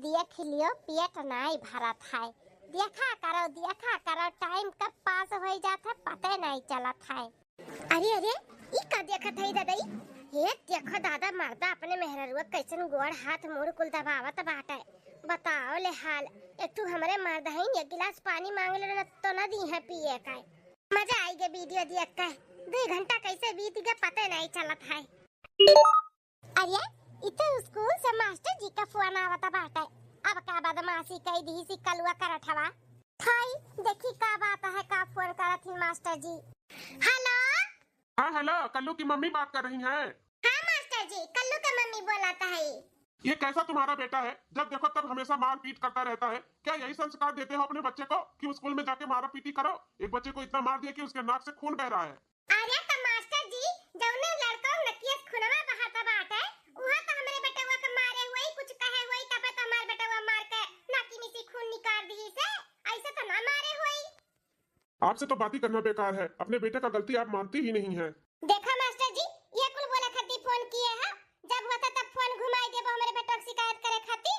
देख लियो पेट नहीं भरत है। देखा करो टाइम कब पास हो जाता है पता नहीं चलत है। अरे ई का देखत है दादा हे देखो दादा मर्दा अपने मेहररुआ कैसन गोड़ हाथ मुड़ कुल दबावत बाटे। बताओ ले हाल एकटू हमरे मर्द है एक गिलास पानी मांग ले तो न दी है पिए का। मजा आई गे वीडियो देख के 2 घंटा कैसे बीत गया पता नहीं चलत है। अरे इते स्कूल से मास्टर जी का फोन आवता बाटे। अब का बदमाशी कई दी सी कलुआ करत हवा। थाई देखी का बात है का फोन करत ही मास्टर जी। हेलो हाँ हेलो, कल्लू की मम्मी बात कर रही हैं। हाँ मास्टर जी कल्लू का मम्मी बोलाता है। ये कैसा तुम्हारा बेटा है, जब देखो तब हमेशा मार पीट करता रहता है। क्या यही संस्कार देते हो अपने बच्चे को कि स्कूल में जाके मारा पीटी करो? एक बच्चे को इतना मार दिया कि उसके नाक से खून बह रहा है। अरे तो मास्टर जी जौने लड़का नकियस खुनवा बहाता बात है उहा तो हमरे बेटवा के मारे हुई कुछ कहे हुई तब तो हमार बेटवा मार के नाकी में से खून निकाल दी से ऐसे तो ना मारे हुई। आपसे तो बात ही करना बेकार है, अपने बेटे का गलती आप मानती ही नहीं है। देखा मास्टर जी ये कुल बोला खाती फोन किए है, जब होता तब फोन घुमाई देबो हमरे बेटा की शिकायत करे खाती।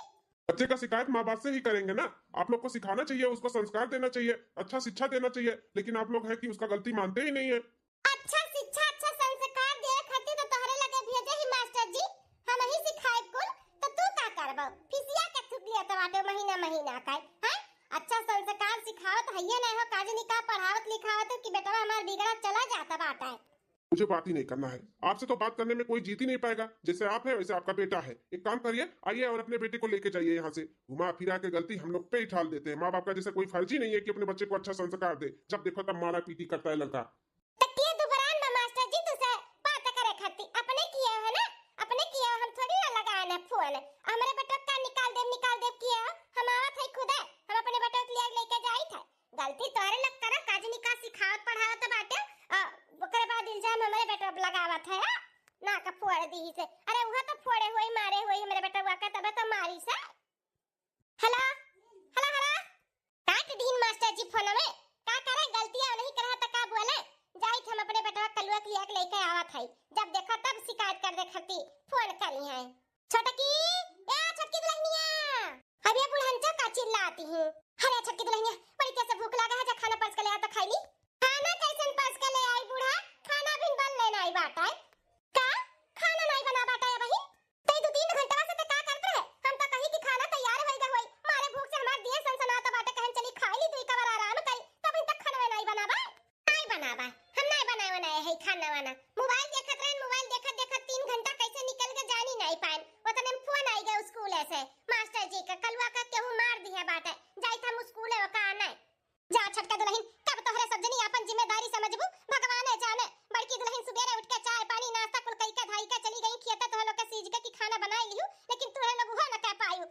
बच्चे का शिकायत माँ बाप से ही करेंगे ना। आप लोग को सिखाना चाहिए, उसको संस्कार देना चाहिए, अच्छा शिक्षा देना चाहिए, लेकिन आप लोग है कि उसका गलती मानते ही नहीं है। अच्छा शिक्षा अच्छा संस्कार दे खाती तो तोहरे लगे भेजे ही मास्टर जी हम ही सिखाए कुल तो तू का करबो फिसिया के थुक लिया तो बाटे महीना का है। अच्छा संस्कार सिखावत हइये नहीं हो काजनी का पढ़ावत लिखावत कि बेटा हमार बिगड़ा चला जाता बाटा है। मुझे बात ही नहीं करना है आपसे, तो बात करने में कोई जीत ही नहीं पाएगा। जैसे आप है वैसे आपका बेटा है। एक काम करिए, आइए और अपने बेटे को लेके जाइए यहाँ से। घुमा फिरा के गलती हम लोग पे ही ठाल देते हैं। माँ बाप का जैसे कोई फर्ज ही नहीं है कि अपने बच्चे को अच्छा संस्कार दे। जब देखो तब मारा पीटी करता है लड़का। तकिए दुबरान में मास्टर जी तुसे बात करे खाती अपने किए है ना, अपने किए हम थोड़ी ना लगाए ना फोन। हमरे बेटा का निकाल दे किए हम आवत है खुद हम अपने बेटा को लेके जाई थे। गलती तोरे लग करा काजनी का सिखावत पढ़ावत बाटे ओकरे बाद इल्जाम हमरे बेटा पे लगावत है ना का फोड़ दी से। अरे वह तो फोड़े हुई मारे हुई हमरे बेटा का तब तो मारी से। हेलो काट दीन मास्टर जी फोन में का करे गलतियां नहीं करहा त का बोले जाई हम अपने बेटा कलुआ के लेके आवत है। जब देखा तब शिकायत कर दे खती फोन करी है। छोटकी ए छोटकी दुल्हनिया अब ये बुढ़ंचा का चिल्लाती हूं। अरे छोटकी दुल्हनिया बड़ी तेज से भूख लगा है जा खाना पर्स के ले आ तो खाई ली। खाना कैसन पर्स के ले आई बूढ़ा, खाना भी बन लेना आई बाटा है का खाना नहीं बना बाटा है भाई तई 2-3 घंटा से तो का करते है। हम तो कहीं की खाना तैयार होइगा होई मारे भूख से हमार दिए सनसनाता बाटा कहन चली खाई ली 2 कवर आराम करी तब तक खाना नहीं बनाबा हम नहीं बनाए है खाना वाना। मोबाइल देखत 3 घंटा कैसे निकल के जानी नहीं पाए उतने में फोन आई गया स्कूल से मास्टर जी का कलवा का केहू मार दिया बाटा जाई हम स्कूल का आना जा। छटका दुल्हन कब तोहरे सब जनी अपन जिम्मेदारी समझबू भगवान जाने। बड़की दुल्हन सुबेरे उठ के चाय पानी नाश्ता कुल कई के धाई के चली गई खेते तो लोग के सीज के की खाना बनाई लियो लेकिन तोहरे लोग वो न कह पायू।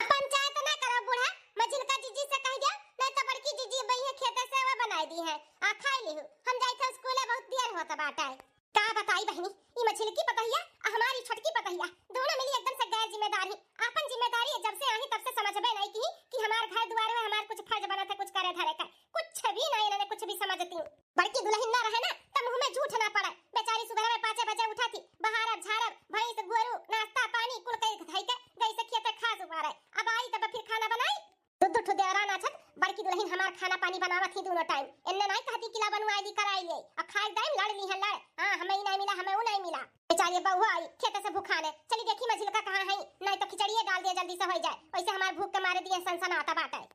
पंचायत ना करो बूढ़ा मजिल का जीजी से कह दिया नहीं तो बड़की जीजी बई है खेते से वो बनाई दी है आ खाई लियो। हम जाई थे स्कूल बहुत देर होता बाटा है का बताई बहनी ई मछली की पतहिया हमारी छटकी पतहिया दोनों मिली एकदम से गैर जिम्मेदार है। अपन जिम्मेदारी है जब से आई तब से समझबे नहीं की कि हमार घर द्वार में हमार कुछ फर्ज बना था कुछ करे धरे का कुछ भी नहीं इन्होंने कुछ भी समझती। बड़की दुल्हन ना रहे ना तब मुंह में झूठ ना पड़े। बेचारी सुबह में 5 बजे उठाती बहारब झारब भैंस गोरू नाश्ता पानी कुल कई धाई के गई से खेते खा सुबारे अब आई तब फिर खाना बनाई दूध ठो देवरा ना छत। बड़की दुल्हन हमार खाना पानी बनावत थी दोनों टाइम इन्ने नहीं कहती किला बनवाई दी कराई ले अब खाई दाई लड़ ली है लड़ हां हमें ही नहीं मिला हमें वो नहीं मिला। बेचारी बहू आई खेते से भूखाने चली देखी मछली का कहां है नहीं तो खिचड़िए डाल दिया जल्दी से हो जाए वैसे हमार भूख के मारे दिए सनसन आता बाटा है।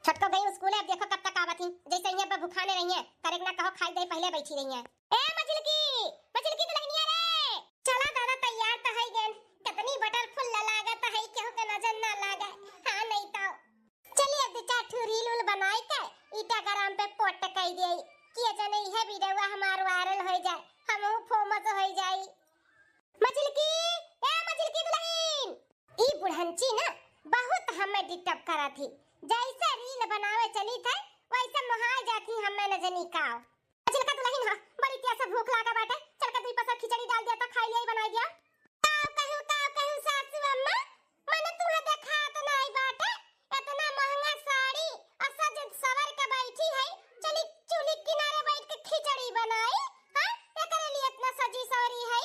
छटको गई स्कूल अब देखो कब तक आवत ही जैसे यहां पे भूखाने रही है करेक ना कहो खाई दे पहले बैठी रही है। ए मछली की दुल्हनिया रे चला दादा तैयार तो है गेन कितनी बटर फुल लागत है केहू के नजर ना लागे। हां नहीं तो चलिए बेटा ठुरील उल बनाई के ईटा गरम पे पोट कई दे किए जने है वीडियो हमार वायरल हो जाए हमहु फेमस हो जाई। मछली की दुल्हन ई बुढ़ंची ना बहुत हमें डिस्टर्ब करा थी जैसे रील बनावे चली थे वैसे मोहाय जाती हमें न जनी का। मछली का दुल्हन हां बड़ी तेज से भूख लागा बाटे चल के 2 पसर खिचड़ी डाल दिया तो खाई लिया बना दिया। कहू सासू अम्मा मने तुम्हें देखा तो नहीं बाटे इतना महंगा साड़ी और सज सवर के बैठी है चली चूल्ही किनारे बैठ के खिचड़ी बनाई हां एकरे लिए इतना सजी सवरी है।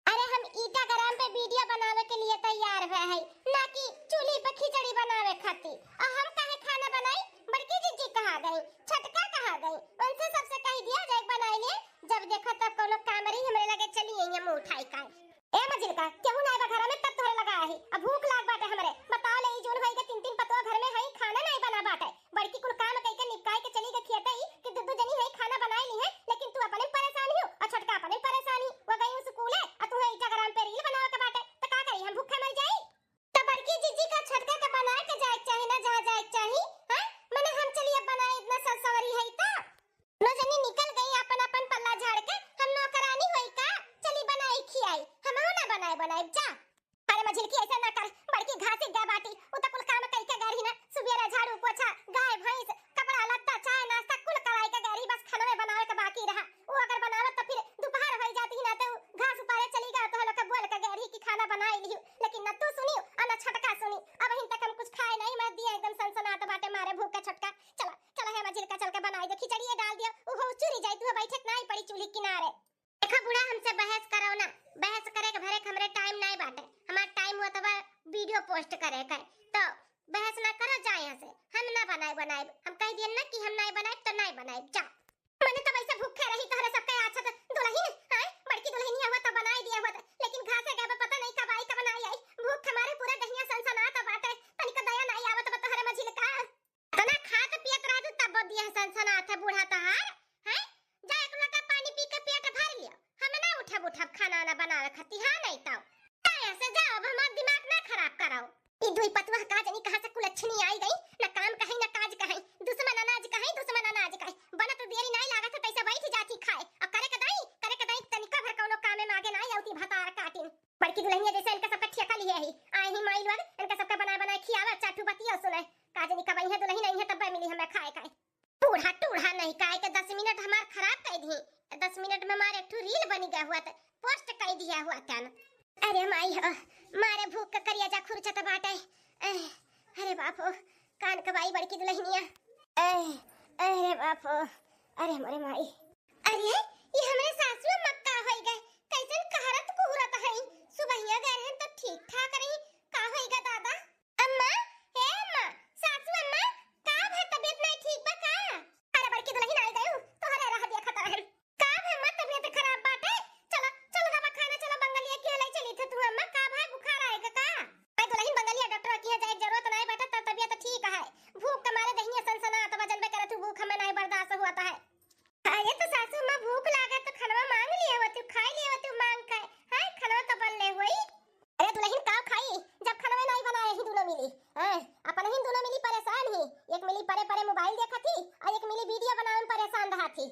अरे हम ईटा गरम पे वीडियो बनावे के लिए तैयार हुए हैं ना कि चूल्ही पे खिचड़ी बनावे खाती। और हम काहे खाना बनाई? बड़की जीजी कहाँ गई? छटका कहाँ गई? उनसे सबसे कह दिया जाए बनाई ले। जब देखो तब कोनो काम रही हमरे लगे चली आई मुंह उठाई का। ए मजिलका केहू ना बा घर में तब तोरे लगा है। अब भूख लाग बाटे हमरे। बताओ ले ई जोन होई के तीन तीन पतवा घर में है खाना नहीं बना बाटे। बड़की कुल काम कई के निपटाई के चली गई खेते ही कि दुदू जनी है खाना बनाई ली है, लेकिन तू अपने परेशान हो और छटका अपने परेशानी। वो गई स्कूल है और तू है इंस्टाग्राम पे रील बनावे के बाटे। तो का करी हम भूखे मर जाई? तो बड़की जीजी का छटका के बना के जाए चाहिए ना जहां जाए चाहिए। हां माने हम चलिए बनाए इतना ससवरी है तो नो जनी निकल गई अपन अपन पल्ला झाड़ के। हम नौकरानी होई का चली बनाई खियाई। हम ना बनाए बनाए जा। अरे मझिल की ऐसा ना कर। बड़की घास गाय बाटी उ त कुल काम कई के गरी ना सुबेरा झाड़ू पोछा गाय भैंस कपड़ा लत्ता चाय नाश्ता कुल कराई के गरी बस खाना में बनावे के बाकी रहा। वो अगर बनावे तो फिर दोपहर हो जाती ना तो घास उपारे चली गया तो लोग बोल के गरी की खाना बनाई लियो। लेकिन न तू सुनी और न छटका सुनी। अब हिन तक हम कुछ खाए नहीं मैं दिया एकदम सनसनाट बाटे मारे भूख का छटका। चला चला है मझिल का चल के बनाई दे खिचड़ी डाल दियो। उ हो चूरी जाई तू बैठे नहीं पड़ी चूल्ही किनारे। देखा बुढ़ा हमसे बहस करो ना। बहस करे के भरे हमरे टाइम नहीं बाटे। हमार टाइम हुआ तब वीडियो पोस्ट करे का तो बहस ना करो जा यहां से। हम ना बनाए हम कह दिए ना कि हम नहीं बनाए तो नहीं बनाए जा। मैंने तब ऐसे भूखे रही तोहरे सबके अच्छा तो दुल्हन हां बड़की दुल्हनिया हुआ तो बनाई दिया हुआ लेकिन घासे गए पता नहीं कब आई कब नहीं आई। भूख हमारे पूरे दहिया सनसनात बाटे तनिक दया नहीं आवत तोहरे मझिल का। तना खात पियत रह तब दिया सनसनात है बूढ़ा तहार हैं। जा एक लोटा पानी पी के पेट भर लियो। हम ना उठब खाना ना बनावे खाती हां नहीं तो ऐसे जाओ अब हमारा दिमाग ना खराब कराओ। ई दुई पतवा का जनी कहां से कुलच्छनी आई गई ना काम कहीं ना काज कहीं। दुश्मन अनाज कहीं बनत देरी नहीं लागत पैसा बैठ जाती खाए और करे के दाई तनिका भर कोनो काम में मागे नहीं आउती भतार काटिन। बड़की दुल्हनिया जैसे इनका सब ठेका लिए ही आई ही माई लोग इनका सबका बनाए खियावा चाटू बतिया सुने का जनी कब है दुल्हन नहीं है तब मिली हमें खाए टूढ़ा नहीं काहे के 10 मिनट हमार खराब कर दी। 10 मिनट में हमारे एक रील बनी गया हुआ था पोस्ट कर दिया हुआ था। अरे माई हो मारे भूख का करिया जा खुरचत बाटे। अरे बापो कान कबाई बड़की दुल्हनिया। अरे बापो अरे मोरे माई। अरे ये हमरे सासू मक्का होई गए कैसन कहरत कुहरत है। सुबहिया गए हैं तो ठीक ठाक रही का होईगा दादा अम्मा हे अम्मा सासू अम्मा का है तबीयत नहीं ठीक बा का? अरे बड़की दुल्हन आई गई तोहरे रह दिया खतर है का है अम्मा तबीयत खराब बाटे। चलो चलो बाबा खाना चलो बंगलिया के ले चली थे तू अम्मा का भाई बुखार आएगा का? मैं दुल्हन बंगलिया डॉक्टर की जाए जरूरत नहीं बेटा तब तबीयत ठीक है। भूख के मारे दहिया सनसनात वजन पे करे तू भूख हमें नहीं बर्दाश्त होता है। अरे तो सासू मां भूख लागे तो खाना मांग लिया हो तू खाई लिया तू मांग के हां खाना तो बन ले होई। अरे दुल्हन का खाई जब खाना नहीं बनाए ही दोनों मिली हां अपन ही दोनों मिली परेशान ही। एक मिली परे मोबाइल देखा थी और एक मिली वीडियो बनाने में परेशान रहा थी।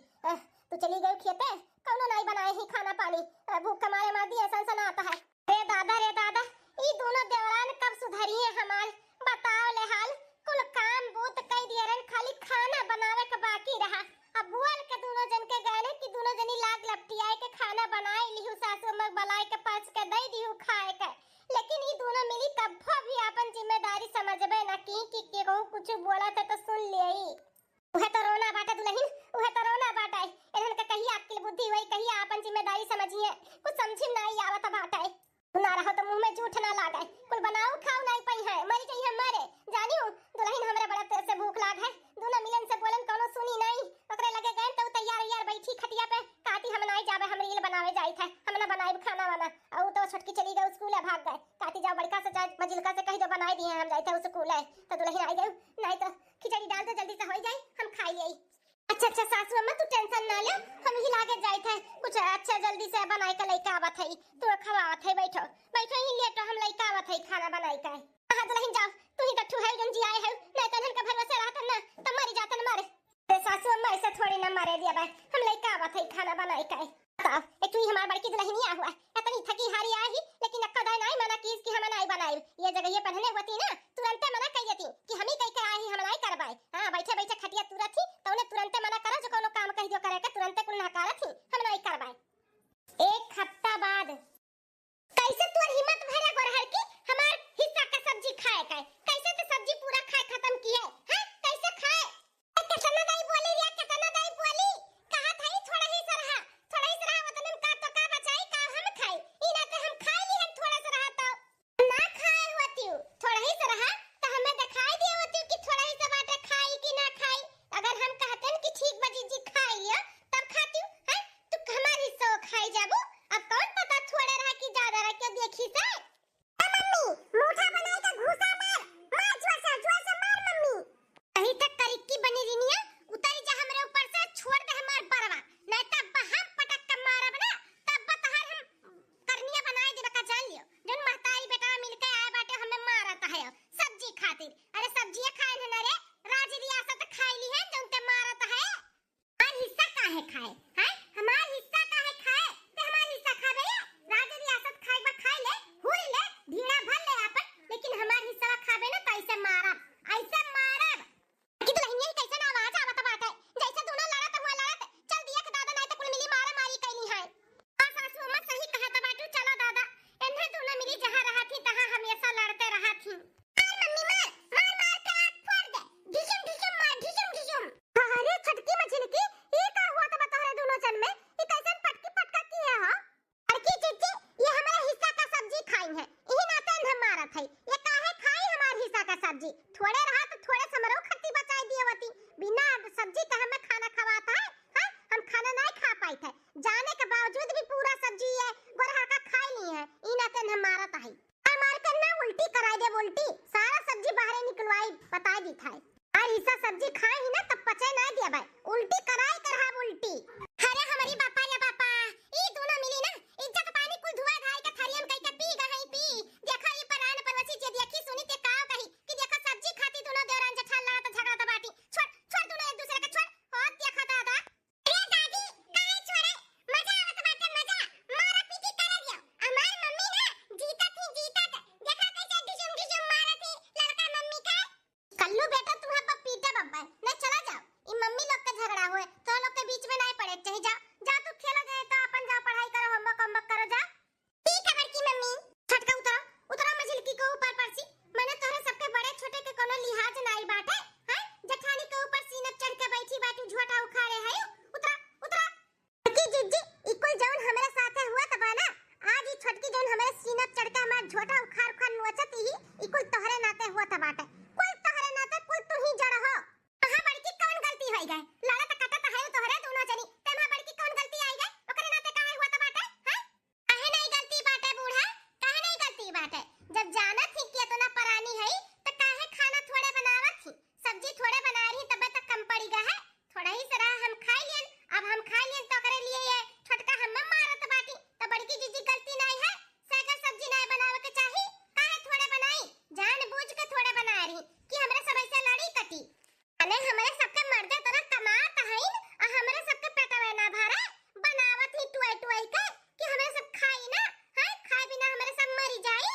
तू चली गई खेते कौनो नहीं बनाए ही खाना पानी भूख के मारे मार दिया सनसनाता है। रे दादा ई दोनों देवरान कब सुधरी है हमार बताओ ले हाल कुल काम बहुत कई दिया रन खाली खाना बनावे के बाकी रहा। अब बुआल के दोनों जन के गए कि दोनों जनी लाग लपटियाए के खाना बनाए लिहु सासू मग बलाए के पास के दई दिहु खाए के। लेकिन ई दोनों मिली कब्बो भी अपन जिम्मेदारी समझबे ना की केहू कुछ बोला था तो सुन लेई। उहे तो रोना बाटा दुल्हन उहे तो रोना बाटा इहन के कहिया अक्ल बुद्धि होई कहिया अपन जिम्मेदारी समझिए कुछ समझी नहीं आवत बाटा। ना रहो तो मुंह में झूठ ना लागे कुल बनाओ खाओ नहीं पई है मरी चाहिए मारे जानियो दुल्हन हमरे बड़ा तेरे से भूख लाग है। दोनों मिलन से बोलन कोनो सुनी नहीं ओकरे लगे गए तो तैयार बैठी खटिया पे काटी हम नहीं जावे हम रील बनावे जाई थे हम ना बनाए खाना वाना और तो छटकी चली गई स्कूल है भाग गए काटी जाओ बड़का से चाहे मजिलका से कह दो बनाई दिए हम जाई थे स्कूल है तो दुल्हन आई गई नहीं तो खिचड़ी डाल दो जल्दी से हो जाए हम खाई ले। अच्छा सासू अम्मा तू टेंशन ना ले हम ही लागे जाई थे कुछ अच्छा जल्दी से बनाई के लेके आवत है तू खवावत है बैठो ही लेटो हम लेके आवत है खाना बनाई के। हां दुल्हन जाओ तू ही टट्ठू है जन जी आए है नहीं तो इनका भरोसे रहत ना तो मरी जातन मारे। सासू अम्मा ऐसे थोड़ी ना मारे दिया भाई हम लेके आवत है खाना बनाई के। बताओ एक तू हमार बड़की दुल्हनिया हुआ इतनी थकी हारी आई लेकिन अक्का दाई नहीं मना की कि हम नहीं बनाई ये जगह ये पहनने होती ना तुरंत मना कह देती कि हम ही कह के आई हम नहीं करबाई। हां बैठे खटिया तुरंत थी तो उन्हें तुरंत मना करा जो कोनो काम कह दियो करे के तुरंत कुल नकारा थी हम नहीं करबाई। एक हफ्ता बाद कैसे तोर हिम्मत भरे गोरहर की हमार हिस्सा का सब्जी खाए के कैसे तो सब्जी पूरा खाए खत्म किए हां कैसे खाए कितना दाई बोली रे कितना दाई बोली कहा था थोड़ा ही सरहा वतन का तो का बचाई का हम खाई ई ना तो हम खाई ली हम थोड़ा सा रहा तो ना खाए होती थोड़ा ही सरहा मारत है। ये काहे खाई हमार हिस्सा का सब्जी? थोड़े रहा तो थोड़े समरो खत्ती बचाई दिए होती। बिना सब्जी का हमें खाना खवाता है? हां, हम खाना नहीं खा पाई थे। जाने के बावजूद भी पूरा सब्जी है गोरहा का खाई नहीं है। इना तन हम मारत है। मार कर ना उल्टी कराई दे, उल्टी सारा सब्जी बाहर निकलवाई बता दी था। और हिस्सा सब्जी खाए ही ना तब पचे ना दिया भाई, उल्टी कराई करहा उल्टी। अरे हमारी बापा रे बापा, ई दोनों मिली ना इज्जत पानी कुल धुआ धाई के थरियम कई के पी गई पी। देखा ये परान परवची जे देखी सुनी ते का कही कि देखा सब्जी खाती दोनों देवरान जेठान लड़ा तो झगड़ा तो बाटी। छोड़ छोड़ दोनों एक दूसरे के छोड़। और देखा दादा, अरे दादी काहे छोड़े? मजा आवत बाटे मजा, मारा पीटी कर दियो। हमार मम्मी ना जीता थी देखा कैसे डिशम डिशम मारा थी लड़का मम्मी का। कल्लू बेटा तुम्हारा बाप पीटे बब्बा नहीं, चला जाओ। ई मम्मी लोग का झगड़ा हुए तो लोग के बीच में नहीं पड़े चाहिए। जा जा तू खेलो जाए तो अपन जाओ पढ़ाई करो, होमवर्क करो जा। ठीक है बड़की मम्मी। छटका उतरो उतरो मझिलकी के ऊपर परसी। मैंने तोरे सबके बड़े छोटे के कोनो लिहाज नहीं बाटे हैं। जेठानी के ऊपर सीनप चढ़ के बैठी बाटी झोटा उखाड़े है। उतरा उतरा की जिज्जी ई कोई जौन हमारे साथे हुआ तब ना आज ई छोटकी जौन हमारे सीनप चढ़ के हमार झोटा उखाड़ उखाड़ नोचत ही ई कोई तोहरे नाते हुआ तब बाटे। कोई तोहरे नाते कोई तू ही जड़ हो। कहां बड़की कौन गलती होई गए? लड़ा त कटा त है तोहरे दोनों जनी। तेमा बड़की कौन गलती आई गए? ओकरे नाते काहे हुआ त बाटे? हैं काहे नहीं गलती बाटे बूढ़ा? काहे नहीं गलती बाटे? जब जाना थी कि इतना परानी है त काहे खाना थोड़े बनावत थी? सब्जी थोड़े बना रही तब तक कम पड़ी गा है। थोड़ा ही सरा हम खाई लेन, अब हम खाई लेन तो करे लिए ये छोटका हम मारत बाटी। त बड़की जीजी गलती नहीं है, सगा सब्जी नहीं बनावे के चाही। काहे थोड़े बनाई? जानबूझ के थोड़े बना रही कि हमरे सब ऐसे लड़ी कटी। अने हमरे सबके मर्दे तो ना कमात हईन आ हमरे सबके पेटवे ना भरे। बनावत ही टुई टुई के कि हमरे सब खाई ना है, खाए बिना हमरे सब मरी जाई।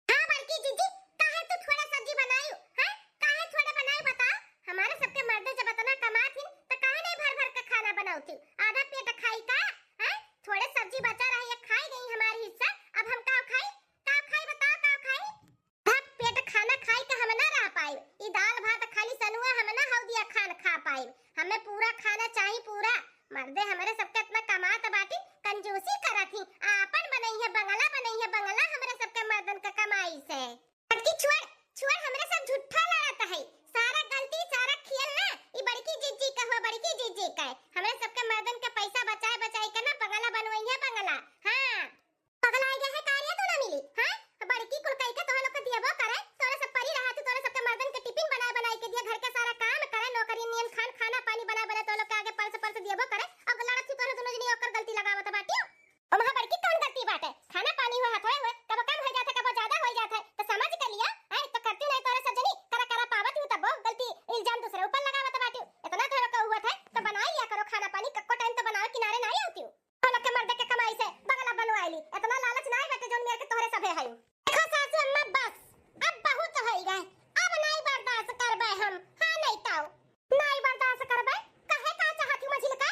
हां बड़की जीजी काहे तू थोड़ा सब्जी बनाई है? काहे थोड़े बनाई बता? हमारे सबके मर्दे जब इतना कमात हिन त काहे नहीं भर भर के खाना बनाउती? आधा पेट खाई का है? थोड़े सब्जी बचा रही है, खाई गई हमारी हिस्सा। अब हम का खाई? का खाई बताओ का खाई? भर पेट खाना खाई के हम ना रह पाई। ई दाल भात खाली सनुआ हम ना हौ दिया खान खा पाई। हमें पूरा खाना चाहिए पूरा। मर्दे हमारे सबके इतना कमात बाटी, कंजूसी करत ही। आपन बनई है बंगला, बनई है बंगला हमरे सबके मर्दन का कमाई से। बड़की छोड़ छोड़ हमरे सब झूठा लड़त है। सारा गलती सारा खेल ना ई बड़की जीजी का हो, बड़की जीजी का। हमरे सबके मर्दन के पैसा बचाए बचाए के ना बंगला बनवई है बंगला। हां बंगला आई है कार्य तो ना मिली। हां बड़की कुल कई के तोह लोग के दियबो करे। तोरे सब परी रहा तू, तोरे सबके मर्दन के टिफिन बनाए बनाए के दिया, घर के सारा काम करे, नौकरी नियम खान खाना पानी बनाए बनाए तो लोग के आगे परस दियबो करे। अब लड़त थी तोरे दोनों जनी ओकर गलती लगावत बाटी। ओ महा बड़की कौन गलती बाटे? खाना पानी हुआ हाथ हुए कब कम हो जाता कब ज्यादा हो जाता है तो समझ कर लिया है। तो करती नहीं तोरे सब जनी करा करा पावत हूं तब गलती इल्जाम दूसरे ऊपर लगावत बाटी। इतना तोरे का हुआ था तो बना लिया करो खाना पानी। कक्को टाइम तो बनाओ, किनारे नहीं आती हूं। तो लोग के मर्दे के कमाई से बंगला बनवाईली। इतना लालच नहीं बेटे जोन मेरे के तोरे सब है। देखो सासू अम्मा बस अब बहुत हो गए, अब नहीं बर्दाश्त करबे हम। हां नहीं ताऊ नहीं बर्दाश्त करबे। कहे का चाहती मझिल का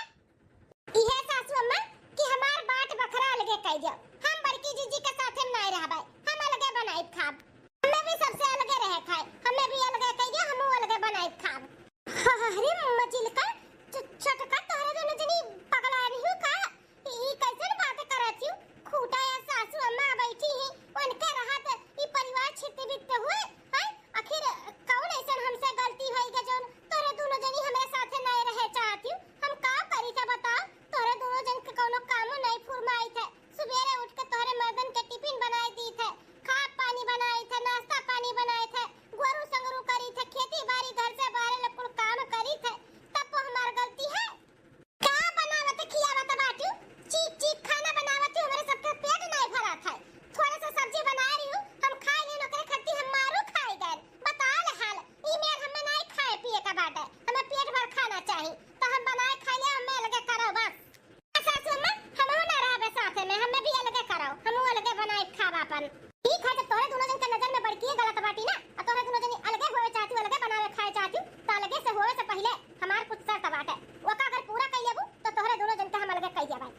इहे सासू अम्मा कि हमार बाट बखरा अलगे कह दियो। हम बड़की जीजी के साथे नहीं रहबे, हम अलगे बनाई खाब। हमें भी सबसे अलगे रहे खाए, हमें भी अलगे कह दियो, हमहू अलगे बनाई खाब। अरे मझिल का छटका तोरे दोनों जनी पगला रही हो का? ई कैसन बात करत हूं? खूटा या सासू अम्मा बैठी ही उनके रहत ई परिवार छित बित हुए है। आखिर कौन ऐसन हमसे गलती होई के जोन तोरे दोनों जनी हमरे साथे नहीं रहे चाहती? हम का करी के बताओ? तोरे दोनों जन के कोनो काम नहीं फुरमाई थे। सुबेरे उठ के तोरे मर्दन के टिफिन बनाई दी थे, खा पानी बनाई थे, नाश्ता पानी बनाए थे, गोरू संगरू करी थे, खेती बाड़ी घर से बाहर लकुल काम करी थे। तब वो हमार गलती है? का बनावत खियावत बाटू? चीप चीप खाना बनावत हूं, हमरे सबके पेट नहीं भरा था। थोड़ा सा सब्जी बना रही हूं, हम खाए नहीं नौकरे खत्ती हम मारू खाए गए। बता ले हाल ई मेर हमें नहीं खाए पिए का बाटे। हमें पेट भर खाना चाहिए तो हम बनाए खा ले, हमें अलगे करो बस। सासू अम्मा हमहू ना रहबे साथे में, हमें भी अलगे करो, हमहू अलगे बनाए खाब अपन। ठीक है जब तोरे दोनों जन के नजर में बड़की गलत बाटी ना और तोरे दोनों जनी अलगे होवे चाहती, अलगे बनावे खाए चाहती तो अलगे से होवे से पहले हमार कुछ शर्त बाटे। वो का अगर पूरा कर लेबू तो तोरे दोनों जन के हम अलगे कह देबे।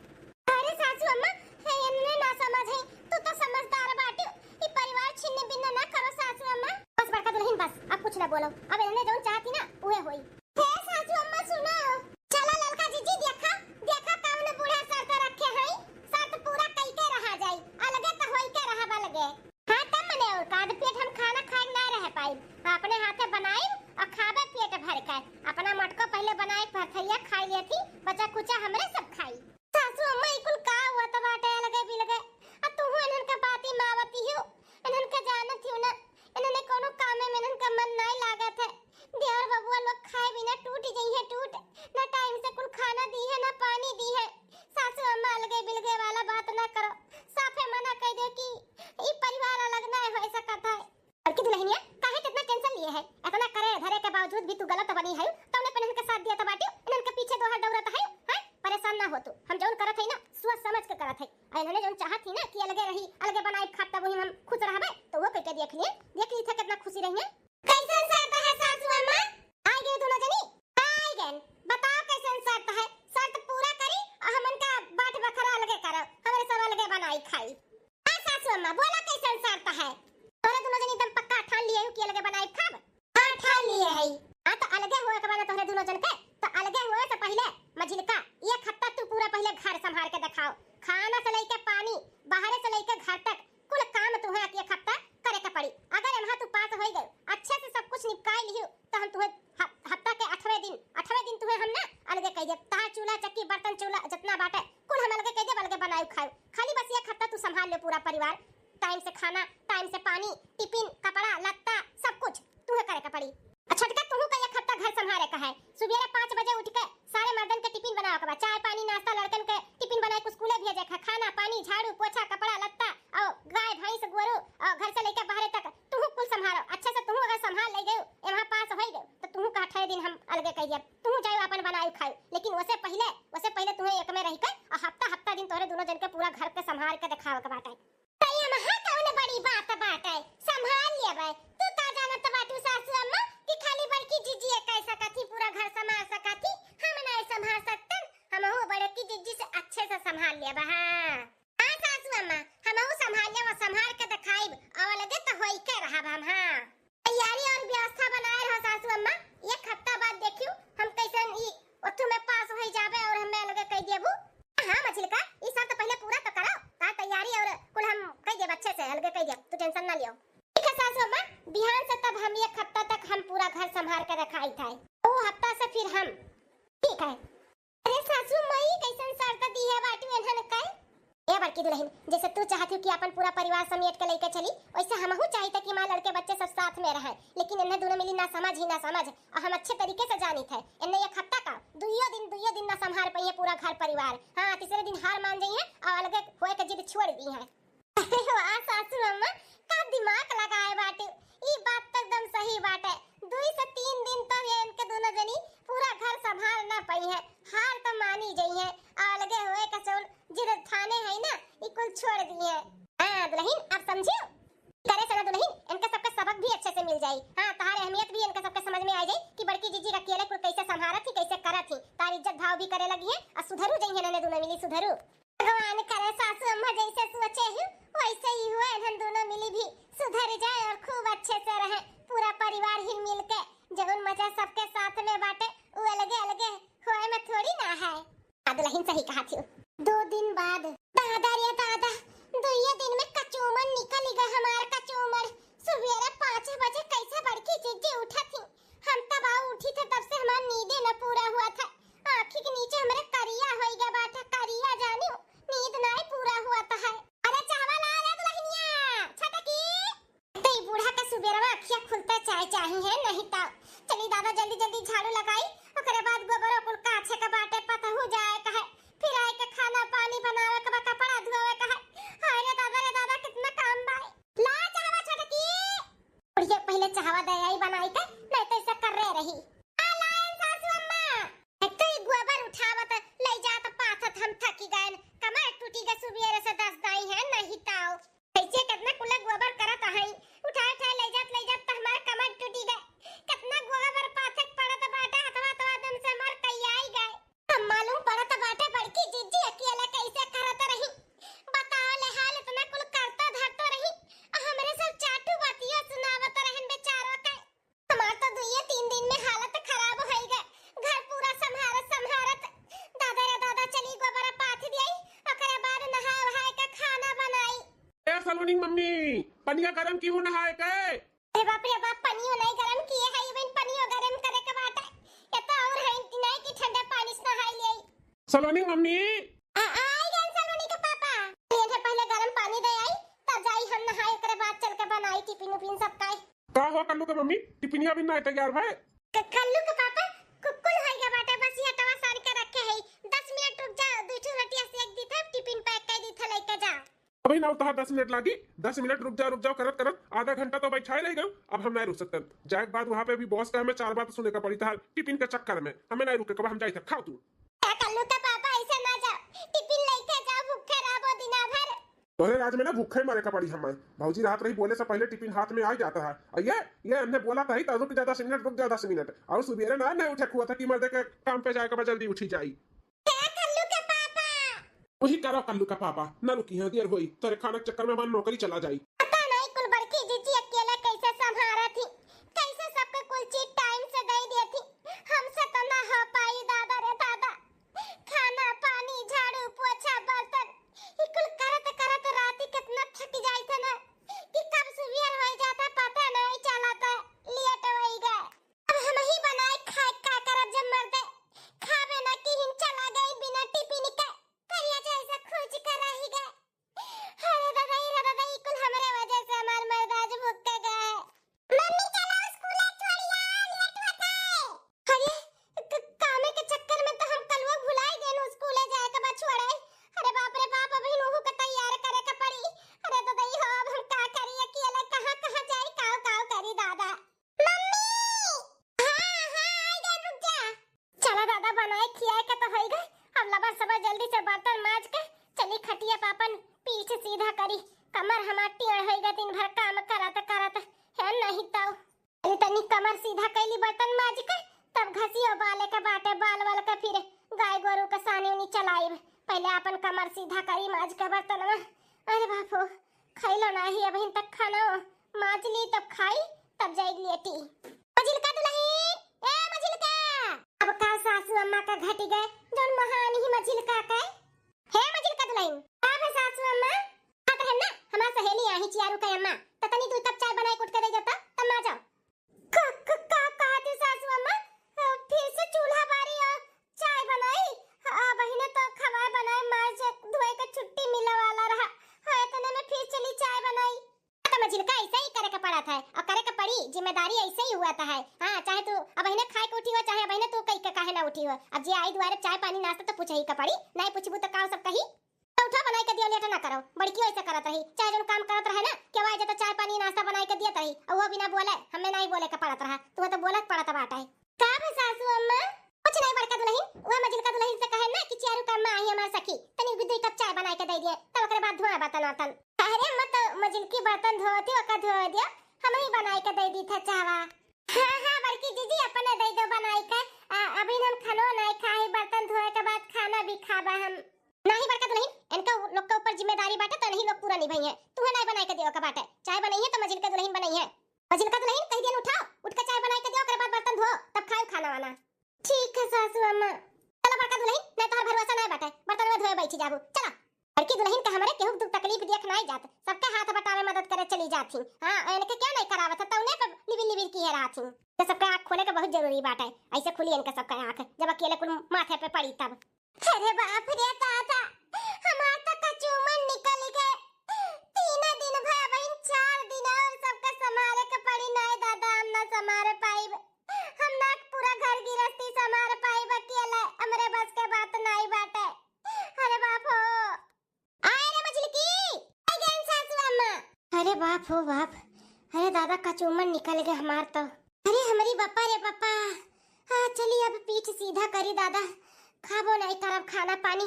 अरे सासू अम्मा है इन्ने ना समझ है, तू तो समझदार बाटी। ई परिवार छिन्न भिन्न ना करो सासू अम्मा। बस बड़का दुल्हन बस अब कुछ ना बोलो, अब इन्ने जोन चाहती ना उहे होई। हे सासू अम्मा सुनो, चला ललका जीजी देखा देखा कौन बूढ़ा शर्त रखे है। शर्त पूरा कई के रहा जाई, अलगे तो होई के रहा अलगे। हां तब मने और काद पेट लिए है, इतना करे धरे के बावजूद भी तू गलत बनी है, तौने पे इनके साथ दिया त बाटे, इनके पीछे दोहर दौड़त है, हैं? परेशान ना हो तू, हम जौन करत है ना सोच समझ के करत है। इन्होंने जौन चाहत थी ना कि अलगे रही, अलगे बनाई खाता वही हम खुश रहबे, तो वो कह के देख ली था कितना खुशी रही है। कैसन शर्त है सासू अम्मा? आई गए दोनों जनी, आई गए, बताओ कैसन शर्त है? शर्त पूरा करी और हमन का बाट बखरा अलगे करब, हमरे सब अलगे बनाई खाई। हां सासू अम्मा बोला कैसन शर्त है? तोरे दोनों जनी एकदम पक्का ठान लिए हो कि अलगे बनाई खाब? हां ठान लिए है। हां तो अलगे होए के बाद तोरे दोनों जन के, तो अलगे होए से पहले मझिलका एक हफ्ता तू पूरा पहले घर संभाल के दिखाओ, खाना से लेके पानी, बाहर से लेके घर तक कुल काम तुम्हें एक हफ्ता करे के पड़ी। अगर एमहा तू पास हो गए, अच्छे से सब कुछ निपटाई लियो, तो हम तुम्हें हफ्ता के 8वें दिन तुम्हें हम ना अलगे कह दे, ता चूल्हा चक्की बर्तन चूल्हा जितना बाटे कुल हम अलगे कह दे, अलगे बनाई खाओ। खाली बस एक हफ्ता तू संभाल ले पूरा परिवार, टाइम से खाना, टाइम से पानी, टिफिन, कपड़ा लत्ता सब कुछ तुम्हें करे के पड़ी। छटका तुम्हें का एक हफ्ता घर संभाले का है। सुबह 5 बजे उठ के सारे मर्दन के टिफिन बनाओ के बाद चाय पानी नाश्ता लड़कन के टिफिन बनाए के स्कूले भेजे का, खाना पानी झाड़ू पोछा कपड़ा लत्ता और गाय भैंस गोरू और घर से लेकर बाहर तक तुम कुल संभालो। अच्छे से तुम अगर संभाल ले गए एमा पास हो गए तो तुम का 18 दिन हम अलगे कह दिया, तुम जाओ अपन बनाई खाओ। लेकिन उससे पहले तुम्हें एक में रह के और हफ्ता दिन तोरे दोनों जन के पूरा घर के संभाल के दिखाओ के बाटे। तैया महा कौन बड़ी बात है, संभाल लेबे तू ता जानत बाटू सासू अम्मा कि खाली बड़की जीजी कैसा कथी पूरा घर संभाल सकती, हम नहीं संभाल सकते, हम हो बड़की जीजी से अच्छे से संभाल लेबे। हां सासू अम्मा हम हो संभाल लेबे, संभाल के दिखाइब और लगे तो होई के रहब हम। हां तैयारी और व्यवस्था बनाए रहो सासू अम्मा, एक हफ्ता बाद देखियो हम कैसन ई ओथु में पास हो जाबे और हमें लगे कह देबू। हां मछलिका ई सब तो पहले पूरा तो करो, ता तैयारी और कुल हम कह देब अच्छे से अलगे कह देब, तू टेंशन ना लियो। ठीक है सासू अम्मा, बिहान से तब हम एक हफ्ता तक हम पूरा घर संभाल के रखाई था, वो हफ्ता से फिर हम ठीक है। अरे सासू मई कैसन शर्त दी है बाटू एहन कई ए बड़की दुल्हन, जैसे तू चाहती कि अपन पूरा परिवार समेट के लेके चली, वैसे हमहू चाहते कि मां लड़के बच्चे सब साथ में रहे, लेकिन इन्हें दोनों मिली ना समझ और हम अच्छे तरीके से जानी थे। इन्हें एक हफ्ता का दुइयो दिन ना संभाल पाइए पूरा घर परिवार। हां तीसरे दिन हार मान जाइए और अलगे होए के जिद छोड़ दी है। वाह सासू अम्मा का दिमाग लगाए बाटे, ई बात तो एकदम सही बात है। 2 से 3 दिन तो ये इनके दोनों जनी पूरा घर संभाल ना पाई है, हार तो मानी गई है और अलगे हुए का चोल जिद थाने है ना ई कुल छोड़ दी है। हां दुल्हन अब समझियो करे से ना दुल्हन, इनके सबके सबक भी अच्छे से मिल जाई। हां तुम्हारी अहमियत भी इनके सबके समझ में आ जाई कि बड़की जीजी का अकेले कुल कैसे संभालत थी, कैसे करत थी, तार इज्जत भाव भी करे लगी है और सुधरू जई है ना दोनों मिली सुधरू। भगवान करे सासू अम्मा जैसे सोचे ही वैसे ही हुआ, इन्हन दोनों मिली भी सुधर जाए और खूब अच्छे से रहे पूरा परिवार हिल मिल के। जगन मजा सबके साथ में बाटे वो अलगे होए में थोड़ी ना है। दुल्हन सही कहा थी। 2 दिन बाद दादा रे दादा 2 दिन में कचूमर निकल गया, हमार कचूमर सुबह 5 बजे कैसे बड़की जीजी उठा थी, हम तब उठी थे, तब से हमार नींद न पूरा हुआ था, आँखी के नीचे हमारे करिया हो गया बाटा, करिया जानियो नींद नहीं पूरा हुआ था है। अरे चावल आ ले दुल्हनिया छटकी, ते बूढ़ा का सुबेरवा अखियां खुलता चाय चाही है नहीं ता चली दादा जल्दी झाड़ू लगाई, ओकरे बाद गोबर कुल काछे के बाटे पता हो जाए कहे, फिर आए के खाना पानी बनावे के कपड़ा धोवे कहे। हाय रे दादा कितना काम बा, ला चाहवा छटकी, बुढ़िया पहले चाहवा दे आई बनाई के, नहीं तो ऐसा कर रही। आ लाइन सासू अम्मा, एक तो गोबर उठावत ले जात पाथत हम थकी गए, कमर टूटी के सुबेरे से 10 दाई है नहीं ताओ कैसे कितना कुल गोबर करत है, उठा ले जात तो हमार कमर टूटी गए, कितना गोबर पाथक पड़त बाटा हथवा दम से मर कई गए। हम मालूम पड़त बाटे बड़की जीजी अकेले कैसे करत रही, बताओ ले हाल इतना कुल करता धरता रही, हमरे सब चाटू बातिया सुनावत रहन बेचारा के। हमार तो 2-3 दिन में हालत खराब हो गई, घर पूरा संभारत दादा रे दादा चली गोबर पाथ दिई, ओकरे बाद नहा वहा के खाना बनाई। ए सलोनी मम्मी पनिया गरम क्यों नहाए के? अरे बाप रे बाप, पनियो नहीं गरम किए है, इवन पनियो गरम करे के बात है, ये तो और है नहीं कि ठंडे पानी से नहाई ले। सलोनी मम्मी आई गन सलोनी के पापा, ये पहले गरम पानी दे आई तब जाई हम नहाए, ओकरे बाद चल के बनाई टिफिन उपिन सब काई। का हो कल्लू के मम्मी टिफिनिया भी ना तैयार भाई? कल्लू के पापा कुकुल हो गया बाटे, बस ये तवा सार के रखे है, 10 मिनट रुक जा, 2 रोटी सेक दी था टिफिन पैक कर दी था लेके जा। अभी ना तो 10 मिनट लागी। 10 मिनट रुक जाओ करत करत आधा घंटा तो बैठाए रह गए। अब हम नहीं रुक सकते। जाए के बाद वहां पे भी बॉस का हमें 4 बात सुनने का पड़ी था टिफिन के चक्कर में। हमें नहीं रुके, कब हम जाए थे खाओ तू। क्या कल्लू का पापा ऐसे ना जाओ, टिफिन लेके जाओ, भूखे रहो दिन भर। तोहरे राज में ना भूखे मरे का पड़ी हमें। भौजी रात रही बोले से पहले टिफिन हाथ में आ जाता है। और ये हमने बोला था ही तो रुक जा 10 मिनट, रुक जा 10 मिनट। और सुबह ना नहीं उठे हुआ था कि मर्दे के काम पे जाएगा जल्दी उठी जाई। क्या कल्लू के पापा? वही करो कल्लू का पापा ना रुकी है देर हुई तेरे खाने के चक्कर में हमारी नौकरी चला जाई। पता नहीं कुल बड़की जीजी अकेले कैसे संभारा थी, कैसे सबके कुल चीज टाइम से दे दी थी। हमसे तो ना हो पाई दादा रे दादा। खाना पानी झाड़ू पोछा बर्तन ई कुल करत करत राती कितना थक जाई थे ना कि कब सुबह हो जाता पता नहीं चलता। लेट हो गए। अब हम ही बनाए खाए का करब जब मर्दे खावे ना कि हिन चला गई बिना टिफिन के। करिया जैसा खोज कर रही गए। अरे दादा ई कुल हमरे वजह से हमार मर्द आज भूख के गए। मम्मी चलो स्कूल छोड़िया, लेट होता है। अरे कामे के चक्कर में तो हम कलवा भुलाई गए स्कूल जाए के बाद छोड़े। अरे बाप रे बाप, अभी नोहू के तैयार करे के पड़ी। अरे दादा ई हो अब हम का करी, अकेले कहां जाई, काव करी दादा। मम्मी हां आई गए, रुक जा। चलो दादा बनाए खियाए के तो होई गए। अब लबर सबर जल्दी से बर्तन मांज के चली खटिया पापन पीठ सीधा करी। कमर हमार टेढ़ हो गई, दिन भर काम करत है नहीं तो अरे तनी कमर सीधा कैली बर्तन मांज के तब घसियो बाले के बाटे बाल वाल के फिर गाय गोरु के सानी उनी चलाई। पहले अपन कमर सीधा करी मांज के बर्तन में। अरे बापो खैलो नहीं अभी तक खाना मांज ली तब खाई तब जाएगी लेटी। मजिल का दुल्हन ए मजिल का अब का सासू अम्मा का घटी गए जोन महान ही मजिल का हे मजिल का दुल्हन अब सासू अम्मा आत है ना हमार सहेली आही चियारू का अम्मा त तनी 2 कप चाय बनाए कुट के दे जाता तब ना जाओ। का कहती सासू अम्मा फिर से चूल्हा बारी और चाय बनाई। बहिने तो खवाए बनाए मार से धोए के छुट्टी मिला वाला रहा है तने में फिर चली चाय बनाई। तो मजिल का ऐसा ही करे के पड़ा था और करे के पड़ी, जिम्मेदारी ऐसे ही हुआ था है। हां चाहे तू अब बहिने खाए के उठी हो चाहे बहिने तू कई के काहे ना उठी हो। अब जे आई दुआरे चाय पानी नाश्ता तो पूछे ही का पड़ी, नहीं पूछबू तो का सब कही तो उठा बनाई के दियो लेट ना करो। बड़की ऐसे करत रही चाहे जो काम करत रहे ना के वाई जब चाय पानी नाश्ता बनाई के दियत रही और वो बिना बोले हमें नहीं बोले के पड़त रहा। तू तो बोलत पड़त बाटा है का बे सासू अम्मा कुछ नहीं बड़का दुल्हन वो मजिल का दुल्हन से कहे ना कि चियारू का अम्मा आई हमार सखी तनी 2 कप चाय बनाई के दे दिए तब ओकरे बाद धोए बर्तन वर्तन। अरे मत मजिल की बर्तन धोती ओका धो दिया हम ही बनाई के दे दी था चावा। हां बड़की जीजी अपने दे दो बनाई के। अभी हम खानो नहीं खाए बर्तन धोए के बाद खाना भी खाबा हम नहीं। बड़का दुल्हन इनका लोग के ऊपर जिम्मेदारी बाटे तो नहीं लोग पूरा निभाई है। तू नहीं बनाई के दियो का बाटे चाय बनाई है तो मजिल का दुल्हन बनाई है। मजिल का दुल्हन कह दिया उठाओ उठ के चाय बनाई के दियो ओकरे बाद बर्तन धो तब खाओ खाना वाना। ठीक है सासू अम्मा। चलो बड़का दुल्हन नहीं तोहर भरोसा नहीं बाटे बर्तन में धोए बैठी जाबू। चलो बड़की दुल्हन के हमरे केहू दुख तकलीफ देख नहीं जात सबके हाथ बटावे मदद करे चली जाती। हां इनके क्या नहीं करावत त उन्हें पर लिबिल की है रात तो सबका आंख खोले के बहुत जरूरी बात है। ऐसे खुली इनका सबका आंख जब अकेले कुल माथे पे पड़ी तब। अरे बाप रे दादा हमार तो कचूमन निकल गए। 3 दिन भर बहन 4 दिन और सबका संभाले के पड़ी नहीं दादा हम ना संभाले पाइब। हम ना पूरा घर गिरस्ती संभाल पाइब अकेले हमरे बस के बात नहीं बाटे। अरे बाप हो आए रे मछली की आई गई सासू अम्मा। अरे बाप हो बाप अरे दादा कचूमन निकल गए हमार तो। अरे हमारी बापा रे बापा। हां चलिए अब पीठ सीधा करी दादा खाबो नहीं करब खाना पानी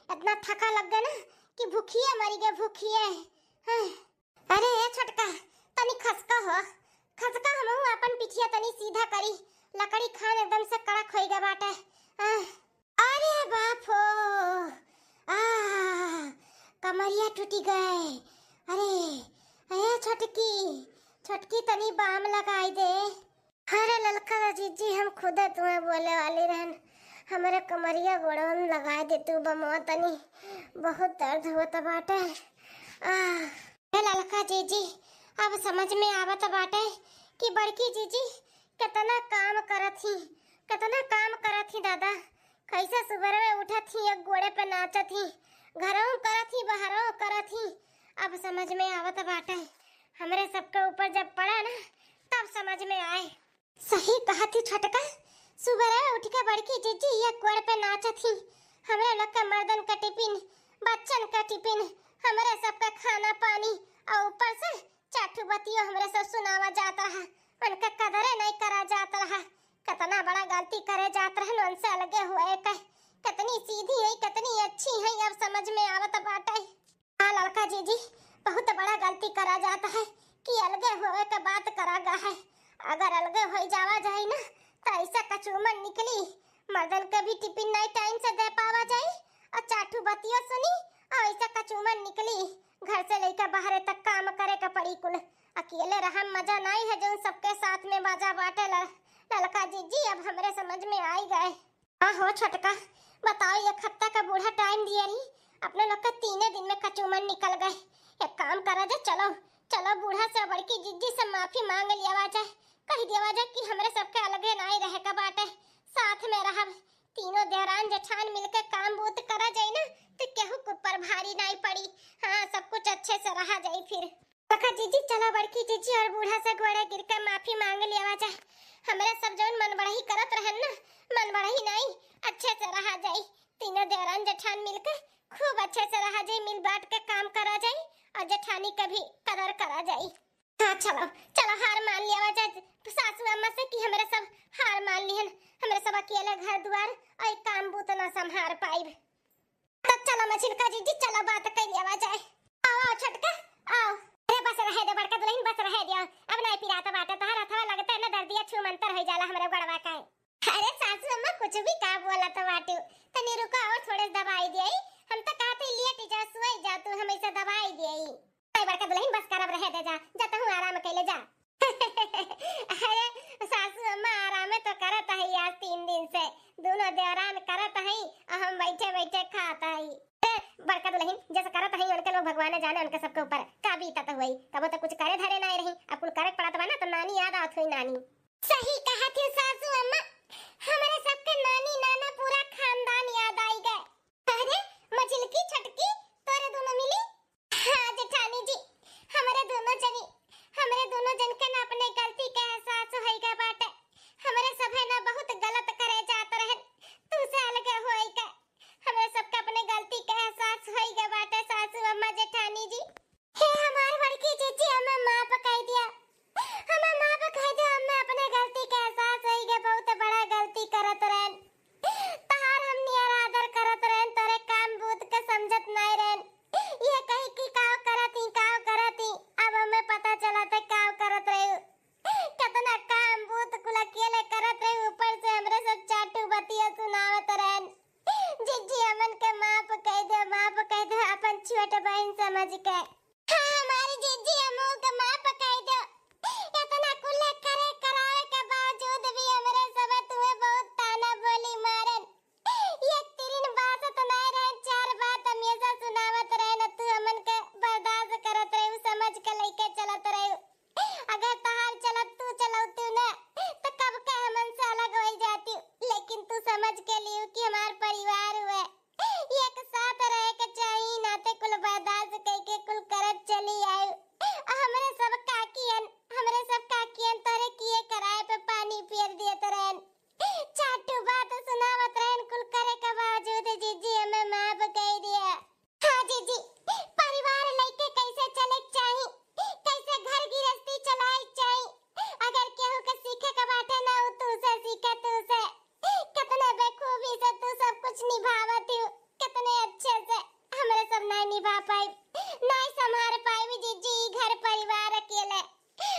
इतना थका लग गया ना कि भूखिए मरी गए भूखिए। अरे ए छोटका तनी खसका हो खसका हम अपन पिठिया तनी सीधा करी लकड़ी खान एकदम से कड़क हो गया बाटे। अरे बाप हो कमरिया टूटी गए। अरे छोटकी तनी बाम लगाई दे। अरे ललका जीजी हम खुद तुम्हें बोले वाली रहन हमारे कमरिया गोड़न लगा दे तू बमवा तनी बहुत दर्द होता बाटे। ललका जीजी अब समझ में आवत बाटे कि बड़की जीजी कितना काम करत ही दादा कैसे सुबह में उठत ही एक गोड़े पे नाचत ही घरों करत ही बाहरों करत ही। अब समझ में आवत बाटे हमरे सबके ऊपर जब पड़ा ना तब समझ में आए। सही कहा थी छोटका सुबह उठ के बड़की जीजी एक गोड़ पे नाचत ही हमरे लोग का मर्दन का टिफिन बच्चन का टिफिन हमरे सबका खाना पानी और ऊपर से चाटू बतियो हमरे सब सुनावा जाता रहा, उनका कदरे नहीं करा जाता रहा। कितना बड़ा गलती करे जात रहन, उनसे अलगे हुए कह कितनी सीधी है कितनी अच्छी है अब समझ में आवत बाटे। हाँ लड़का जीजी बहुत बड़ा गलती करा जाता है कि अलगे हुए का बात करा गा है। अगर अलगे हो जावा जाए ना तो ऐसा कचूमन निकली, मर्दन के भी टिफिन नहीं टाइम से दे पावा जाए और चाटू बतियो सुनी और ऐसा कचूमन निकली, घर से लेकर बाहर तक काम करे का पड़ी कुल। अकेले रहम मजा नहीं है जो सबके साथ में मजा बाटे। लड़का जीजी अब हमरे समझ में आई गए। हाँ हो छोटका बताओ, एक हफ्ता का बूढ़ा टाइम दिया रही, अपने लोग का 3 दिन में कचूमन निकल गए। एक काम करा जाए, चलो चलो बूढ़ा से बड़की जीजी से माफी मांग लिया जाए, कह दिया जाए कि हमरे सबके अलगे नहीं रहे का बाटे, साथ में रह तीनों देवरान जेठान मिलके काम बूत करा जाए ना तो केहू के ऊपर भारी नहीं पड़ी। हाँ सब कुछ अच्छे से रहा जाए। फिर लड़का जीजी चलो बड़की जीजी और बूढ़ा से गोड़े गिर के माफी मांग लिया जाए। हमरे सब जौन मन बढ़ही करत रहन ना, मन बढ़ही नहीं अच्छे से रहा जाए। तीनों देवरान जेठान मिलके खूब अच्छे से रहा जाए, मिल बांट के काम करा जाए और जेठानी का भी कदर करा जाए। हाँ चलो चलो हार मान लिया जाए सासू अम्मा से कि हमरे सब हार मान लिहन, हमरे सब अकेले घर द्वार और काम बूत ना संभार पाइब। तब चलो मछिलका जीजी चलो बात कर लिया जाए। आओ आओ छटका आओ। अरे बस रहे दे बड़का दुल्हन, बस रहे दियो, अब नहीं पिराता बाटे तोहर अथवा लगता है ना दर्दिया छू मंतर हो जाला हमरे गड़वा का। अरे सासू अम्मा कुछ भी का बोला तो बाटे, तनी रुको और थोड़े दवाई देई, हम तो कहते लेट जा सोई जा तू हमेशा दवाई देई। अरे बड़का दुल्हन बस करब रहे दे जा, जाता हूं आराम कैले जा। अरे सासू अम्मा आराम तो करत है आज 3 दिन से, दोनों देवरान करत है और हम बैठे बैठे खाता है। बड़का दुल्हन जैसे करत है उनके लोग भगवान जाने उनके सबके ऊपर का बीतत हुई, तब तो कुछ करे धरे नहीं रही, अब कुल करे पड़त बा ना तो नानी याद आवत हुई। नानी सही कहा थी सासू अम्मा, हमारे सबके नानी नाना पूरा खानदान याद आई गए। अरे मछलकी छटकी तोरे दोनों मिली। हाँ जेठानी जी हमारे दोनों जन के ना अपने गलती के एहसास होई गए बाटे, हमारे सब है ना बहुत गलत करे जात रहे, तू से अलग होई के हमारे सबके अपने गलती के एहसास होई गए बाटे। सासू अम्मा जेठानी जी हे हमार बड़की जीजी हमें माफ कह दिया, हमें माफ कह दिया, हमें अपने गलती के एहसास होई गए, बहुत बड़ा गलती करत रहन, तहार हम नियर आदर करत रहन, तोरे काम बूत के समझत नहीं रहन, ये कही कि काव करती अब हमें पता चला था काव करत रही, कितना काम बूत कुल अकेले करत रही, ऊपर से हमरे सब चाटू बतिया सुनावत रहन। जीजी अमन के माफ कह दो अपन छोट बहन समझ के। हाँ हमारी जीजी अम्मू के माफ कह दो, इतना कुल करे करावे के बावजूद भी हमरे सब तुम्हें बहुत ताना बोली मारन, ये 3 बात तो नहीं रहे 4 बात हमेशा सुनावत रहे न, तू अमन के बर्दाश्त करत रहे समझ के लेके चलत रहे, अगर तहार चलत तू चलौतू ना तो कब के हमन से अलग हो जाती, लेकिन तू समझ के लियो कि हमार परिवार हुए एक साथ रह के चाहिए, नाते कुल बर्दाश्त करके कुल करत चली आई। हमरे सब काकियन तोरे किए कराए पे पानी फेर दिए रहन, चाटू बात सुनावत रहन, कुल करे के बावजूद जीजी हमें माफ कह दिया। हाँ जीजी परिवार लेके कैसे चले चाहिए, कैसे घर गृहस्थी चलाए चाहिए, अगर केहू के सीखे के बाटे ना हो तू से सीखे, तू से कितने बेखूबी से तू सब कुछ निभावत हो, कितने अच्छे से हमरे सब नहीं निभा पाई, नहीं संभाल पाई जीजी, घर परिवार अकेले,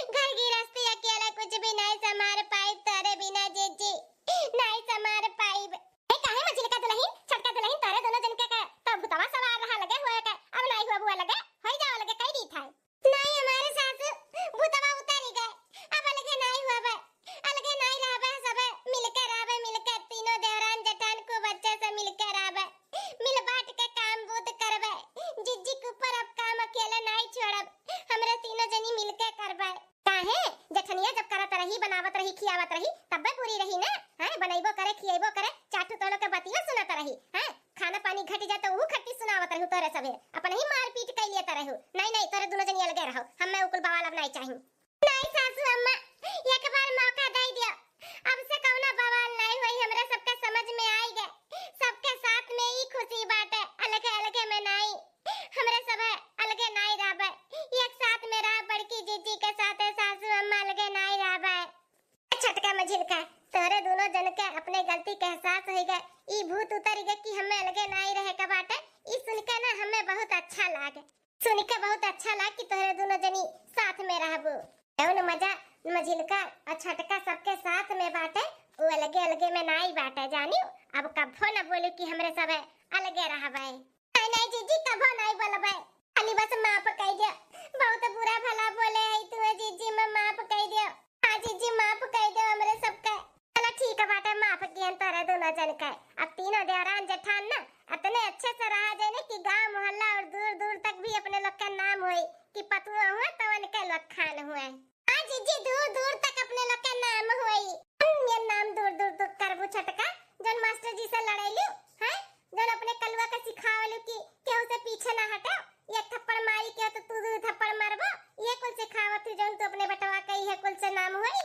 घर गृहस्थी अकेले कुछ भी नहीं संभाल पाई, तेरे बिना जीजी नहीं संभाल पाई। ए काहे मछली का दुल्हन छटका दुल्हन तारे दोनों जन के तब भूतवा सवार रहा लगे हुए के, अब नहीं हुआ बुआ लगे होई जाओ लगे कई दी था नहीं, हमारे सासू भूतवा उतारी गए, अब अलगे नहीं हुआ बे, अलगे नहीं रहबे, सब मिलके रहबे, मिलके तीनों देवरान जेठान को बच्चे से मिलके रहबे, मिल बांट के काम बूत करबे, जिज्जी के ऊपर अब काम अकेले नहीं छोड़ब, हमरे तीनों जनी मिलके करबे। काहे जेठनिया जब करत रही बनावत रही खियावत रही तब पूरी रही ना, हैं बनैबो करे खियैबो करे, चाटू तोलो के बतिया सुनत रही, हैं खाना पानी घट जाए तो वो खट्टी सुनावत रही, तोरे सबे अपन ही मार पीट कर लिए तरह नहीं तोरे दोनों जनी अलगे रहो, हमें उकुल बवाल अब नहीं चाहिए। नहीं सासू अम्मा एक बार मौका दे दियो, अब से कौना बवाल नहीं होई, हमरे सबके समझ में आई गए, सबके साथ में ही खुशी बाटे, अलगे अलगे में नहीं, हमरे सब मझिलका तोरे दोनों जन के अपने गलती के एहसास हो गए, ई भूत उतर गए कि हमें अलगे नहीं रहे के बाटे। ई सुन के ना हमें बहुत अच्छा लागे, सुन के बहुत अच्छा लागे कि तोरे दोनों जनी साथ में रहबो। एवन मजा मझिलका और छटका सबके साथ में बाटे, वो अलगे अलगे में नहीं बाटे जानी। अब कभो न बोलू कि हमरे सब अलगे रहबे। नहीं नहीं जीजी कभो नहीं बोलबे, खाली बस माफ कह दे। बहुत बुरा भला बोले है तू जीजी, मैं माफ कह दे। हां जीजी माफ कह दे हमरे सबके। चलो ठीक है बाटे, माफ कियन तोरे दोनों जन के। अब तीनों देवरान जेठान ना इतने अच्छे से रहा जाने कि गांव मोहल्ला और दूर दूर तक भी अपने लोग का नाम होई कि पतुआ हुआ तो उनके लोग खान हुआ। हां जीजी दूर दूर तक अपने लोग का नाम होई। ये नाम दूर दूर तक करबू छटका, जन मास्टर जी से लड़ाइलू हैं, जन अपने कलवा का सिखावलू कि केहू से पीछे ना हटो, ये थप्पड़ मारी के तो तू दू थप्पड़ मारबो, ये कुल सिखावत जन तो अपने बटवा का ही कुल से नाम होई।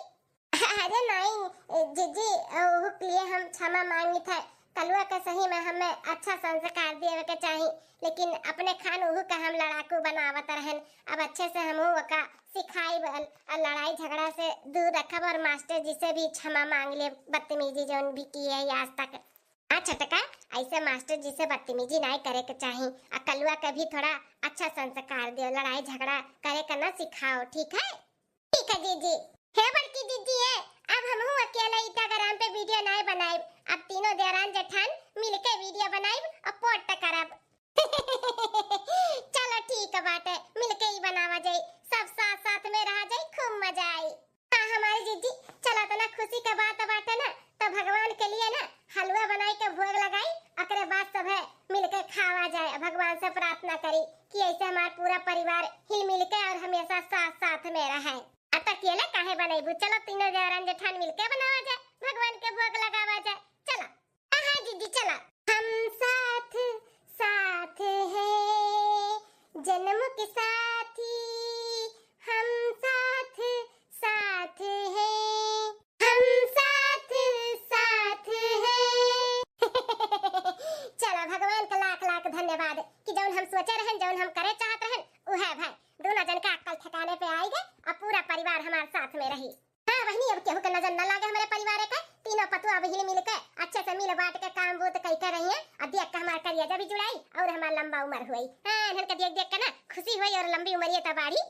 अरे नहीं जीजी ओह के लिए हम क्षमा मांगी थे। कलवा का सही में हमें अच्छा संस्कार देवे के चाहिए, लेकिन अपने खान ओह का हम लड़ाकू बनावत रहन। अब अच्छे से हम का सिखाई और लड़ाई झगड़ा से दूर रखब और मास्टर जी से भी क्षमा मांग ले बदतमीजी जोन भी की है आज तक। हाँ छटका ऐसे मास्टर जी से बदतमीजी नहीं करे के चाहिए, और कलवा का भी थोड़ा अच्छा संस्कार दियो, लड़ाई झगड़ा करे का ना सिखाओ, ठीक है? ठीक है जीजी। हे बड़की दीदी है, अब हम हूँ अकेला इंस्टाग्राम पे वीडियो नहीं बनाए, अब तीनों देवरान जेठान मिलके वीडियो बनाए और पोस्ट करब। चलो ठीक है बाटे, मिलके ही बनावा जाए, सब साथ साथ में रहा जाए, खूब मजा आई। हाँ हमारी जीजी चला तो ना खुशी का बात बाटे ना, तो भगवान के लिए ना हलवा बनाई के भोग लगाई, अकरे बाद सब है मिलके खावा जाए। भगवान से प्रार्थना करी कि ऐसे हमारा पूरा परिवार हिल मिल के और हमेशा साथ साथ में रहे। आता अकेले काहे बनाइबू, चलो तीनों देवरान जेठान मिलके बनावा जाए, भगवान के भोग लगावा जाए। चलो हाँ दीदी चलो। हम साथ साथ हैं जन्म के साथी, हम साथ साथ हैं, हम साथ साथ हैं। चलो भगवान का लाख लाख धन्यवाद कि जौन हम सोचे रहन, जौन हम करे चाहत रहन, वो है भाई दोनों जन का अक्ल ठिकाने पे आई गए और पूरा परिवार हमारे साथ में रही। हाँ वही अब केहू के नजर न लागे हमारे परिवार का, तीनों पतुआ अब हिल मिल के अच्छे से मिल बांट के काम वो तो कई कर रही है, और देख के हमारा करिया भी जुड़ाई और हमारा लंबा उम्र हुई। हाँ इनके देख देख के ना खुशी हुई और लंबी उम्र ये तबाड़ी।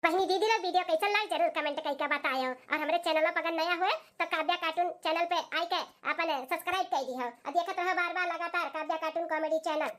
बहनी दीदी लोग वीडियो कैसा लगा जरूर कमेंट करके बताओ, और हमारे चैनल पर अगर नया हुए तो काव्या कार्टून चैनल पे आई के अपन सब्सक्राइब कर दी हो और देखत रहो बार बार लगातार काव्या कार्टून कॉमेडी चैनल।